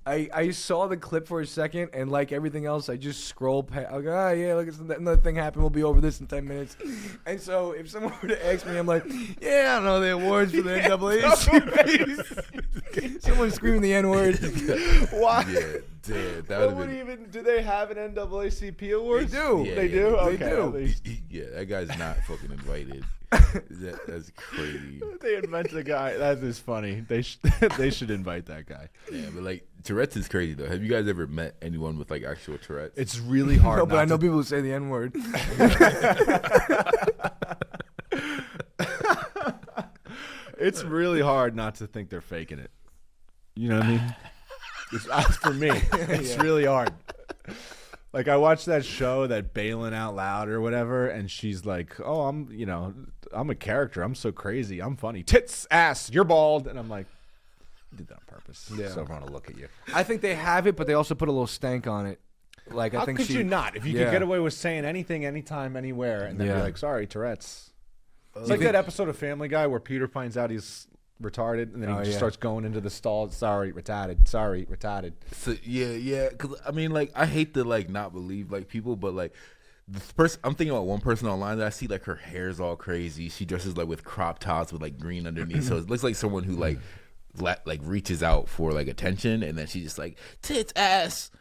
I saw the clip for a second, and like everything else, I just scroll past. I go, yeah, look, another thing happened. We'll be over this in 10 minutes. And so if someone were to ask me, I'm like, yeah, I don't know the awards for the NAACP. Someone screaming the N-word. Why? Yeah, damn. That would even. Do they have an NAACP award? They do. Yeah, They do. They Okay. do. Yeah, that guy's not fucking invited. That's crazy. They invent the guy. That is funny. They should invite that guy. Yeah, but like Tourette's is crazy though. Have you guys ever met anyone with like actual Tourette's? It's really hard. No, but I know people who say the N-word. It's really hard not to think they're faking it. You know what I mean? As for me, it's really hard. Like I watched that show, that Bailing Out Loud or whatever, and she's like, "Oh, I'm a character. I'm so crazy. I'm funny. Tits, ass, you're bald," and I'm like, "You did that on purpose, Yeah. so everyone will look at you." I think they have it, but they also put a little stank on it. Like I How think could you not? If you could Yeah. get away with saying anything, anytime, anywhere, and then be Yeah. like, "Sorry, Tourette's." It's like that episode of Family Guy where Peter finds out he's retarded, and then he just starts going into the stall. Sorry, retarded. Sorry, retarded. So yeah. Cause I mean, like, I hate to like not believe like people, but like this person, I'm thinking about one person online that I see like her hair's all crazy. She dresses like with crop tops with like green underneath, so it looks like someone who like reaches out for like attention, and then she just like tits ass.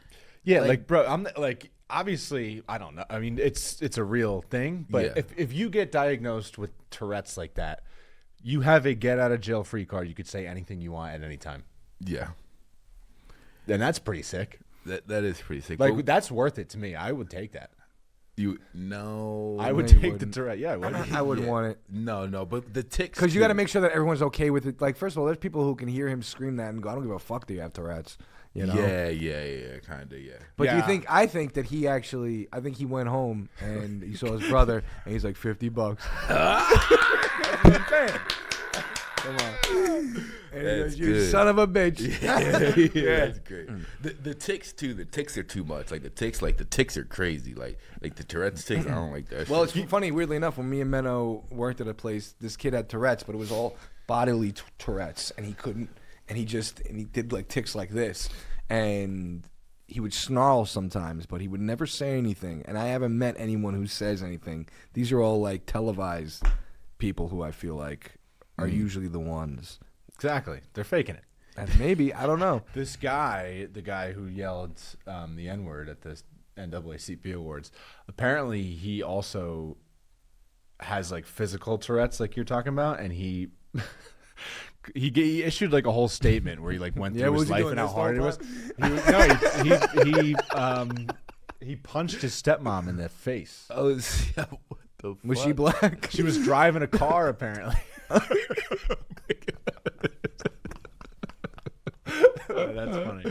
Yeah, like bro, I'm like obviously I don't know. I mean, it's a real thing, but if you get diagnosed with Tourette's like that, you have a get out of jail free card. You could say anything you want at any time. Yeah. And that's pretty sick. That is pretty sick. Like that's worth it to me. I would take that. I would take the Tourette. Yeah, I wouldn't want it. No, but the ticks. Because you got to make sure that everyone's okay with it. Like, first of all, there's people who can hear him scream that and go, "I don't give a fuck that you have Tourette's." You know? Yeah, kind of, yeah. But do you think? I think that he actually. I think he went home and he saw his brother and he's like $50. Come on. That's you good. son of a bitch. Yeah, that's great. The ticks too. The ticks are too much. Like the ticks are crazy. Like the Tourette's ticks. I don't like that. Well, shit. it's funny. Weirdly enough, when me and Menno worked at a place, this kid had Tourette's, but it was all bodily Tourette's, and he couldn't. And he did like ticks like this, and he would snarl sometimes, but he would never say anything. And I haven't met anyone who says anything. These are all like televised people who I feel like are usually the ones. Exactly. They're faking it. And maybe, I don't know. This guy, the guy who yelled the N-word at the NAACP Awards, apparently he also has like physical Tourette's like you're talking about, and he issued like a whole statement where he like went through his life and how hard it was. He punched his stepmom in the face. Oh, what the fuck? Was she black? She was driving a car apparently. That's funny.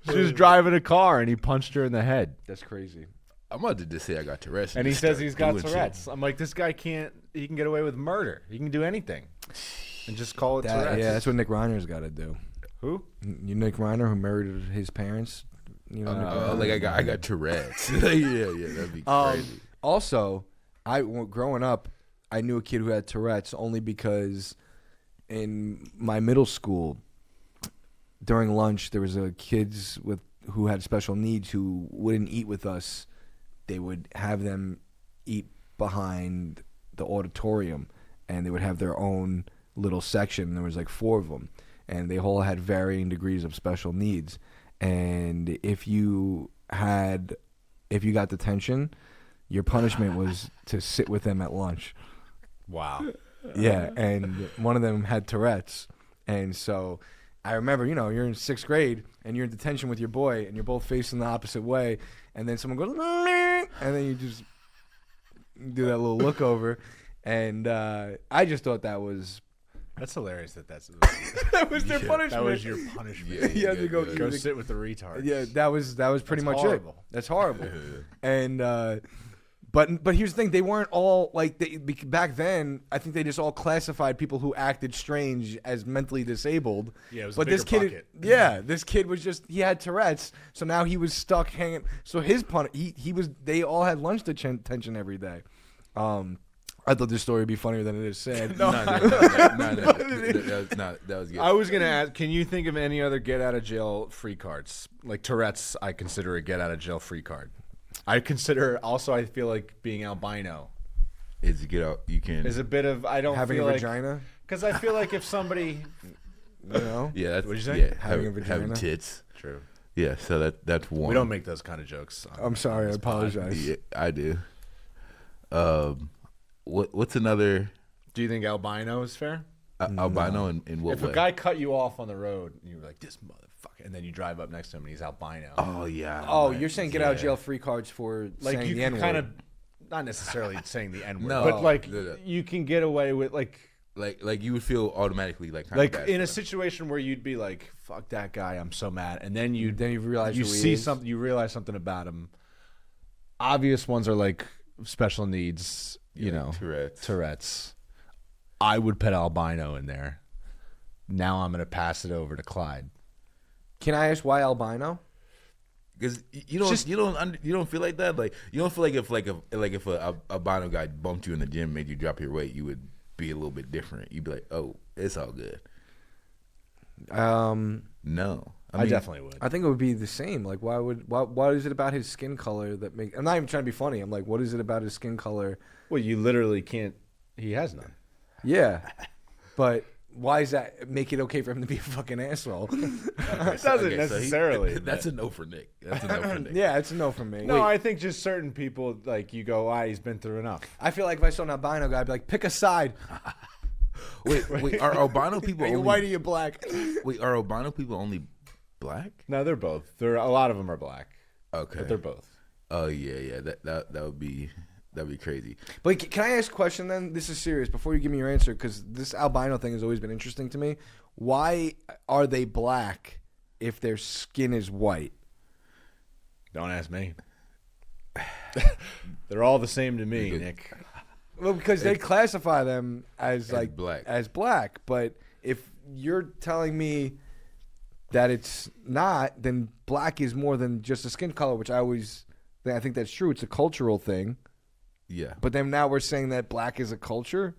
She was driving a car and he punched her in the head. That's crazy. I'm about to just say I got Tourette's. And he says he's got doing Tourette's. shit. I'm like, this guy he can get away with murder. He can do anything. And just call it Tourette's. Yeah, that's what Nick Reiner's got to do. Who? You Nick Reiner, who murdered his parents. You know, Nick Reiner? Like I got Tourette's. yeah, that'd be crazy. Also, growing up, I knew a kid who had Tourette's only because in my middle school, during lunch, there was kids who had special needs who wouldn't eat with us. They would have them eat behind the auditorium, and they would have their own little section. There was like 4 of them, and they all had varying degrees of special needs. And if you got detention, your punishment was to sit with them at lunch. Wow. Yeah, and one of them had Tourette's, and so I remember, you're in 6th grade and you're in detention with your boy, and you're both facing the opposite way, and then someone goes, and then you just do that little look over, and I just thought that was. That's hilarious. That was their punishment. That was your punishment. You had to go sit with the retard. Yeah, that was pretty much horrible. it. That's horrible. And but here's the thing: they weren't all like back then. I think they just all classified people who acted strange as mentally disabled. Yeah, it was but a bigger this kid, bucket. This kid was he had Tourette's, so now he was stuck hanging. So his they all had lunch detention every day. I thought this story would be funnier than it is sad. No, that was good. I was gonna ask, can you think of any other get out of jail free cards? Like Tourette's, I consider a get out of jail free card. I feel like being albino is get out. You can is a bit of having feel a like, vagina. Because I feel like if somebody, yeah, that's what'd you say? Yeah, having a vagina, having tits. True. Yeah, so that's one. We don't make those kind of jokes. I'm sorry. I apologize. Yeah, I do. What's another? Do you think albino is fair? Albino in what way? If a guy cut you off on the road and you were like, this motherfucker, and then you drive up next to him and he's albino. Oh yeah. Oh, you're saying get out of jail free cards for like saying you the can N-word. kind of not necessarily saying the N-word, No, but like no. you can get away with like you would feel automatically like in a situation where you'd be like, fuck that guy, I'm so mad, and then you realize you who he see is. something, you realize something about him. Obvious ones are like special needs, Tourette's. I would put albino in there. Now I'm gonna pass it over to Clyde. Can I ask why albino? Because you don't feel like that. Like you don't feel like if a albino guy bumped you in the gym, made you drop your weight, you would be a little bit different. You'd be like, oh, it's all good. No, I mean, definitely would. I think it would be the same. Like, why is it about his skin color that make? I'm not even trying to be funny. I'm like, what is it about his skin color? Well, you literally can't. He has none. Yeah, but why does that make it okay for him to be a fucking asshole? It doesn't necessarily. That's a no for Nick. That's a no for Nick. Yeah, it's a no for me. No, I think just certain people, like, you go, he's been through enough. I feel like if I saw an albino guy, I'd be like, pick a side. Wait, are albino people Are you only white or you black? Wait, are albino people only black? No, they're both. A lot of them are black. Okay. But they're both. Oh yeah. That'd be crazy. But can I ask a question then? This is serious. Before you give me your answer, because this albino thing has always been interesting to me. Why are they black if their skin is white? Don't ask me. They're all the same to me, Nick. Well, because they classify them as black. But if you're telling me that it's not, then black is more than just a skin color, which I think that's true. It's a cultural thing. Yeah. But then now we're saying that black is a culture.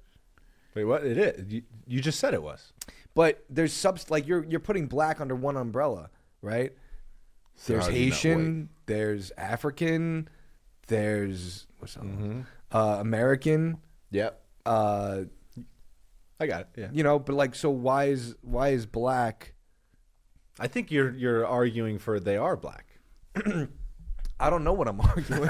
Wait, what? It is. You just said it was. But there's like you're putting black under one umbrella, right? So there's Haitian, there's African, there's American. Yep. I got it. Yeah. You know, but like, so why is black? I think you're arguing for they are black. I don't know what I'm arguing.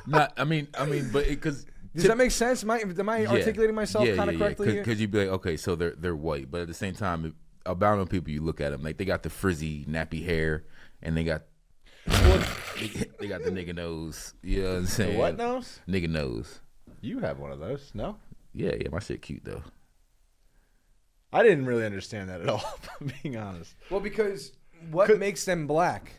I mean, but because does that make sense? Am I articulating myself kind of correctly? Because you'd be like, okay, so they're white, but at the same time, albino people, you look at them like they got the frizzy, nappy hair, and they got they got the nigga nose. You know what I'm saying? The what nose? Nigga nose. You have one of those, no? Yeah, my shit cute though. I didn't really understand that at all, if I'm being honest. Well, because what makes them black?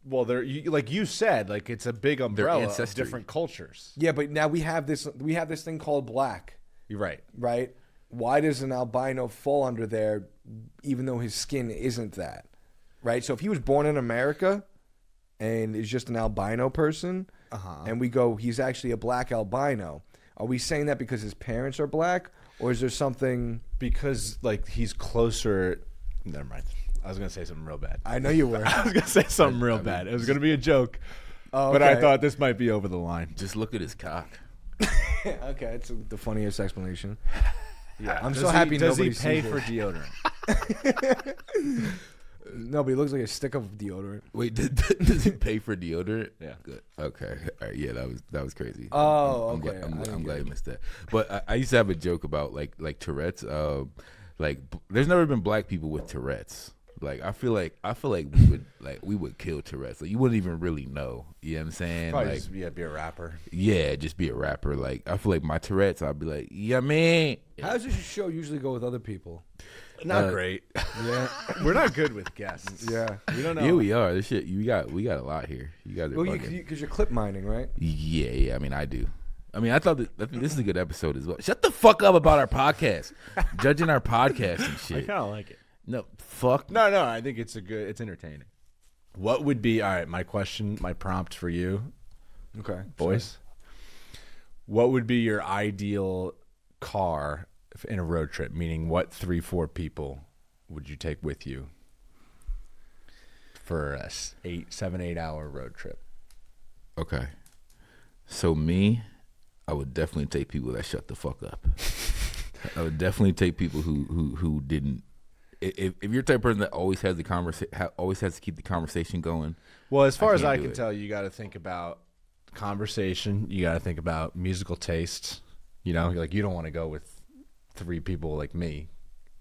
Well, like you said, like it's a big umbrella of different cultures. Yeah, but now we have this thing called black. You're right. Right? Why does an albino fall under there even though his skin isn't that? Right? So if he was born in America and is just an albino person, and we go, he's actually a black albino, are we saying that because his parents are black, or is there something? Because like he's closer. Never mind. I was gonna say something real bad. I know you were. I was gonna say something real bad. It was gonna be a joke, but I thought this might be over the line. Just look at his cock. Okay, it's the funniest explanation. Yeah, I'm so happy. Does he nobody pay sees for it. deodorant? No, but he looks like a stick of deodorant. Wait, does he pay for deodorant? Yeah. Good. Okay. All right. Yeah, that was crazy. Oh, I'm okay. I'm glad you missed that. But I used to have a joke about like Tourette's. There's never been black people with Tourette's. Like I feel like we would kill Tourette's. Like you wouldn't even really know. You know what I'm saying? Probably like just, be a rapper. Yeah, just be a rapper. Like I feel like my Tourette's, I'd be like, yeah, man. How does this show usually go with other people? Not great. Yeah, we're not good with guests. Yeah, we don't know. Yeah, we are. This shit, we got a lot here. You guys are because you're clip mining, right? Yeah. I mean, I do. I mean, I think this is a good episode as well. Shut the fuck up about our podcast, judging our podcast and shit. I kind of like it. No, fuck. No. I think it's entertaining. What would be my prompt for you? Okay, boys. What would be your ideal car in a road trip? Meaning, what 3-4 people would you take with you for a 7-8 hour road trip? Okay. So me, I would definitely take people that shut the fuck up. I would definitely take people who didn't. If you're the type of person that always has always has to keep the conversation going. Well, as far as I can tell, you got to think about conversation. You got to think about musical tastes. You know, like you don't want to go with 3 people like me,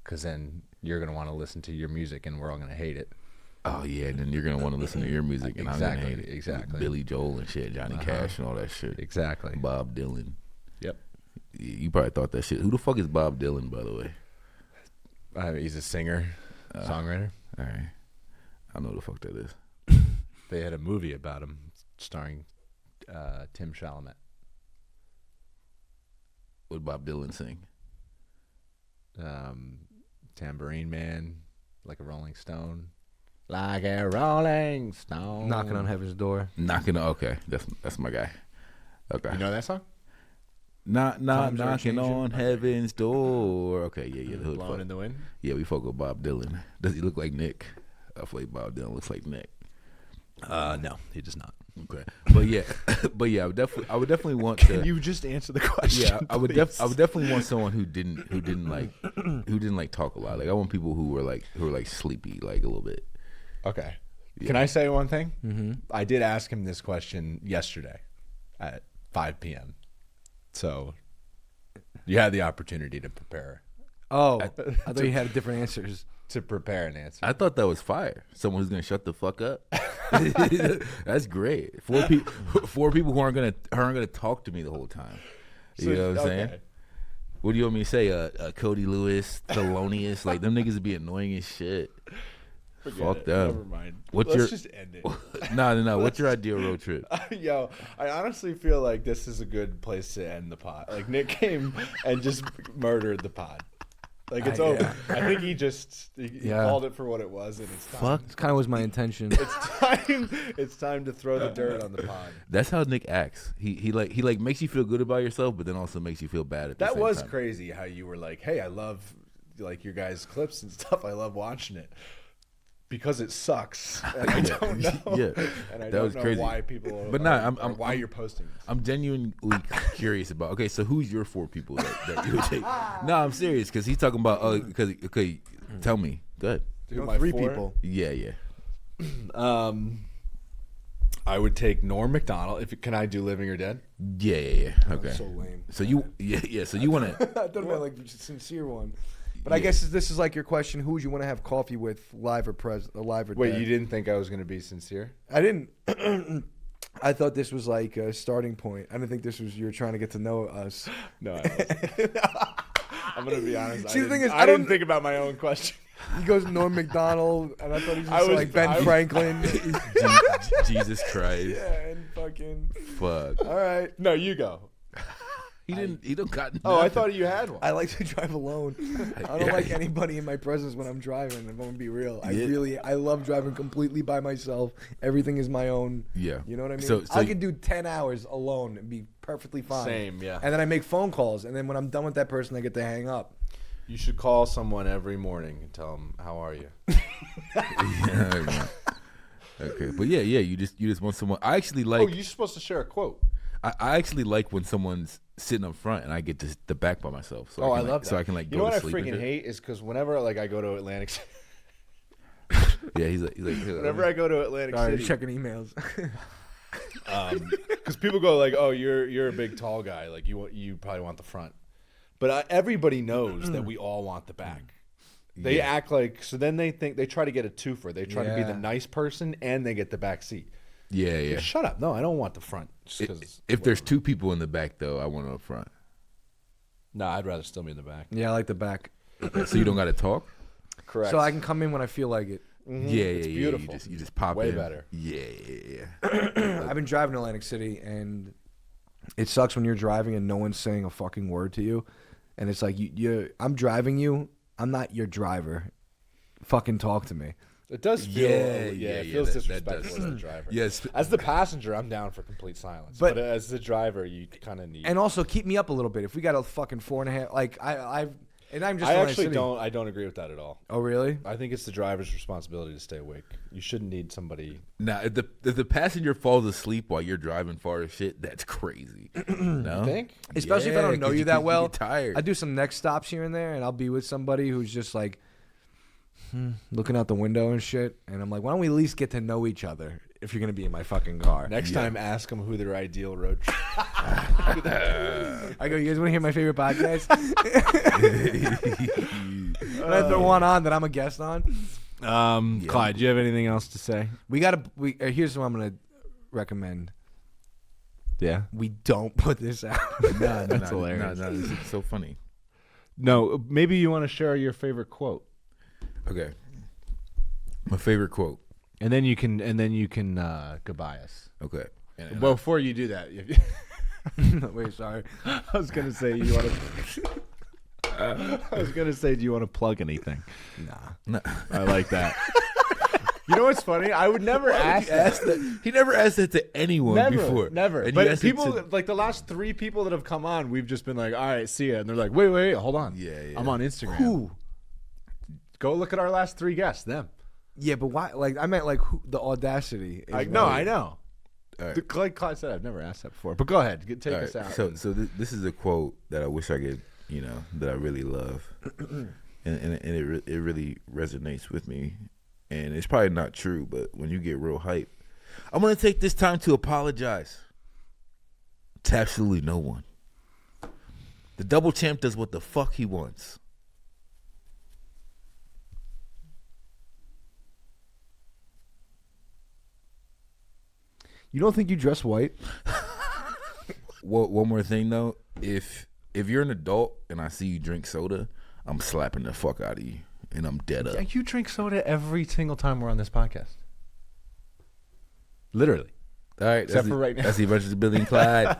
because then you're gonna want to listen to your music and we're all gonna hate it. Oh yeah, and then you're gonna want to listen to your music and I'm gonna hate it. Exactly. Billy Joel and shit, Johnny Cash and all that shit. Exactly. Bob Dylan. Yep. You probably thought that shit. Who the fuck is Bob Dylan, by the way? He's a singer, songwriter. All right. I know who the fuck that is. They had a movie about him starring Tim Chalamet. What did Bob Dylan sing? Tambourine Man, like a Rolling Stone. Like a Rolling Stone. Knocking on Heaven's Door. Okay. That's my guy. Okay. You know that song? Not knocking on heaven's door. Okay, yeah. The hood Blowing in the Wind? Yeah, we fuck with Bob Dylan. Does he look like Nick? I feel like Bob Dylan looks like Nick. No, he does not. Okay, but yeah, I would definitely want to. Can you just answer the question? Yeah, I would definitely want someone who didn't like talk a lot. Like I want people who were sleepy like a little bit. Okay. Yeah. Can I say one thing? Mm-hmm. I did ask him this question yesterday at 5 p.m. So you had the opportunity to prepare. Oh, I thought you had different answers. To prepare an answer. I thought that was fire. Someone who's gonna shut the fuck up. That's great. Four people who aren't gonna talk to me the whole time. You know what I'm saying? What do you want me to say? Cody Lewis, Thelonious, like them niggas would be annoying as shit. Fuck them. Never mind. Let's just end it. No. What's your ideal road trip? Yo, I honestly feel like this is a good place to end the pod. Like Nick came and just murdered the pod. Like it's over. Yeah. I think he called it for what it was, and it's time. Fuck, it kind of was my intention. It's time to throw the dirt on the pod. That's how Nick acts. He makes you feel good about yourself, but then also makes you feel bad at the same time. That was crazy how you were like, "Hey, I love like your guys' clips and stuff. I love watching it." Because it sucks, and I don't know. Yeah, and I that don't was know crazy. why people. But why you're posting this. I'm genuinely curious about. Okay, so who's your 4 people that you would take? No, I'm serious because he's talking about. Okay, tell me. Good. Dude, 3 people. Yeah. I would take Norm Macdonald. Can I do Living or Dead? Yeah. Okay. That's so lame. So you, So you want to? I thought about like a sincere one. But I guess this is like your question: who would you want to have coffee with, live or Wait, dead? you didn't think I was going to be sincere? I didn't. I thought this was like a starting point. I didn't think this was you're trying to get to know us. No, I wasn't. I'm going to be honest. See, the thing is, I didn't think about my own question. He goes Norm Macdonald, and I thought he was just like Ben Franklin. Jesus Christ. Yeah, and fucking. Fuck. All right. No, you go. He don't got. Nothing. Oh, I thought you had one. I like to drive alone. I don't like anybody in my presence when I'm driving. I'm gonna be real. I love driving completely by myself. Everything is my own. Yeah. You know what I mean? So I could do 10 hours alone and be perfectly fine. Same, yeah. And then I make phone calls, and then when I'm done with that person, I get to hang up. You should call someone every morning and tell them, "How are you?" Yeah. Okay, but yeah, you just want someone. I actually like. Oh, you're supposed to share a quote. I actually like when someo's sitting up front and I get to the back by myself. So I love that. So I can like you go know to what sleep. I freaking hate is because whenever like I go to Atlantic City. Yeah, he's like whenever I go to Atlantic City, checking emails. Because people go like, "Oh, you're a big tall guy. Like you probably want the front," but everybody knows that we all want the back. They act like so. Then they think they try to get a twofer. They try to be the nice person and they get the back seat. Yeah. Shut up! No, I don't want the front. If there's 2 people in the back though, I want them up front. No, I'd rather still be in the back. Yeah, I like the back. Okay, so you don't got to talk. Correct. So I can come in when I feel like it. Mm-hmm. Yeah, it's beautiful. You just pop way in. better. Yeah. I've been driving to Atlantic City, and it sucks when you're driving and no one's saying a fucking word to you, and it's like I'm driving you. I'm not your driver. Fucking talk to me. It does feel, it feels disrespectful that as a driver. Yes. As the passenger, I'm down for complete silence. But as the driver, you kind of need. And also keep me up a little bit. If we got a fucking 4.5, like I'm just. I actually don't. I don't agree with that at all. Oh really? I think it's the driver's responsibility to stay awake. You shouldn't need somebody. Now, if the passenger falls asleep while you're driving far as shit, that's crazy. No? You think? Especially if I don't know you that well. You get tired. I do some next stops here and there, and I'll be with somebody who's just like looking out the window and shit. And I'm like, why don't we at least get to know each other if you're gonna be in my fucking car? Next time, ask them who their ideal road trip. I go, you guys want to hear my favorite podcast? And I throw one on that I'm a guest on. Clyde, do you have anything else to say? Here's what I'm gonna recommend. Yeah. We don't put this out. That's hilarious. No, this is so funny. No, maybe you want to share your favorite quote. Okay. My favorite quote. And then you can goodbye us. Okay. Well, before you do that, Wait, sorry. I was gonna say you want to. I was gonna say, do you want to plug anything? No. I like that. You know what's funny? I would never ask that. He never asked that to anyone before. Never. And but people, like the last 3 people that have come on, we've just been like, all right, see ya. And they're like, wait, hold on. Yeah. I'm on Instagram. Who? Go look at our last 3 guests, them. Yeah, but why? Like, I meant like the audacity. I know. All right. Like Clyde said, I've never asked that before. But go ahead, take us out. So this is a quote that I wish I could, that I really love, and it really resonates with me. And it's probably not true, but when you get real hype, I'm gonna take this time to apologize to absolutely no one. The double champ does what the fuck he wants. You don't think you dress white? One more thing though, if you're an adult and I see you drink soda, I'm slapping the fuck out of you and I'm dead up. Yeah, you drink soda every single time we're on this podcast. Literally. All right, Except for right now. That's the Adventures of Billy and Clyde.